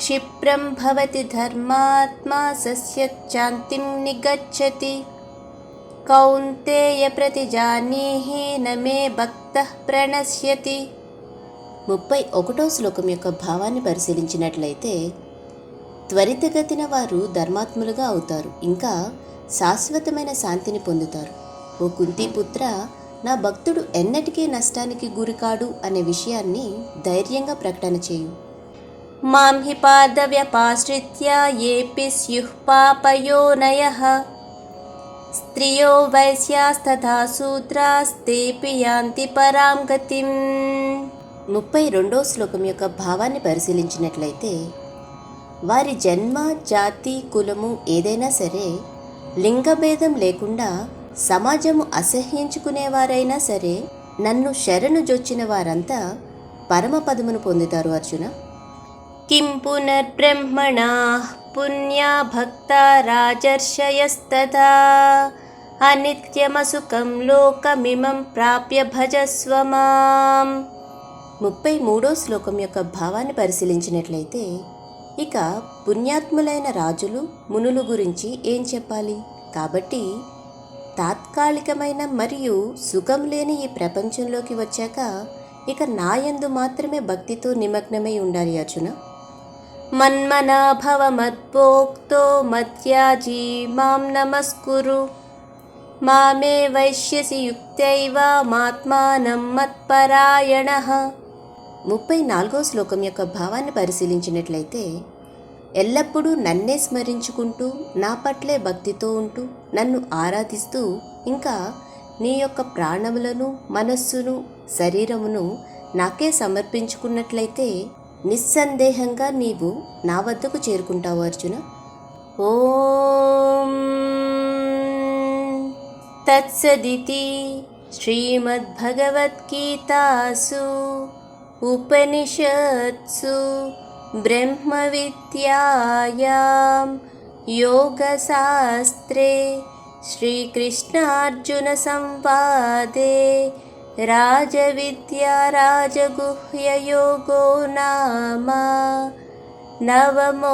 क्षिप्रं भवति धर्मात्मा सस्यच्चान्तिं निगच्छति కౌంతేయ ప్రతిజానీహి నమే భక్తః ప్రణశ్యతి. 31వ శ్లోకం యొక్క భావాన్ని పరిశీలించినట్లయితే, త్వరితగతిన వారు ధర్మాత్ములుగా అవుతారు, ఇంకా శాశ్వతమైన శాంతిని పొందుతారు. ఓ కుంతీపుత్ర, నా భక్తుడు ఎన్నటికీ నష్టానికి గురికాడు అనే విషయాన్ని ధైర్యంగా ప్రకటన చేయు. మాం హి పాదవ్యపాశ్రిత్య ఏపి స్యుః పాపయోనయః స్త్రియో వైశ్యాస్తథా శూద్రాస్తేపి యాంతి పరాం గతిం. 32వ శ్లోకం యొక్క భావాన్ని పరిశీలించినట్లయితే, వారి జన్మ, జాతి, కులము ఏదైనా సరే, లింగభేదం లేకుండా సమాజము అసహ్యించుకునేవారైనా సరే నన్ను శరణు జొచ్చిన వారంతా పరమపదమును పొందుతారు. అర్జున, కిం పునర్బ్రహ్మణాః పుణ్యా భక్తా రాజర్షయస్తథా అనిత్యమసుఖం లోకమిమం ప్రాప్య భజస్వ మాం. 33వ శ్లోకం యొక్క భావాన్ని పరిశీలించినట్లయితే, ఇక పుణ్యాత్ములైన రాజులు, మునులు గురించి ఏం చెప్పాలి? కాబట్టి తాత్కాలికమైన మరియు సుఖం లేని ఈ ప్రపంచంలోకి వచ్చాక ఇక నాయందు మాత్రమే భక్తితో నిమగ్నమై ఉండాలి. అర్జున, మన్మనా భవ మద్భోక్తో మద్యాజీ మాం నమస్కురు మామే వైశ్యసి యుక్తైవ మాత్మానం మత్పరాయణః. 34వ శ్లోకం యొక్క భావాన్ని పరిశీలించినట్లయితే, ఎల్లప్పుడూ నన్నే స్మరించుకుంటూ నా పట్లే భక్తితో ఉంటూ నన్ను ఆరాధిస్తూ ఇంకా నీ యొక్క ప్రాణములను, మనస్సును, శరీరమును నాకే సమర్పించుకున్నట్లయితే నిస్సందేహంగా నీవు నా వద్దకు చేరుకుంటావు. అర్జున, ఓం తత్సదితి శ్రీమద్భగవద్గీతాసు ఉపనిషత్సు బ్రహ్మ విద్యాయాం యోగశాస్త్రే శ్రీకృష్ణార్జున సంవాదే రాజవిద్యా రాజగుహ్యయోగో నామ నవమోऽధ్యాయః.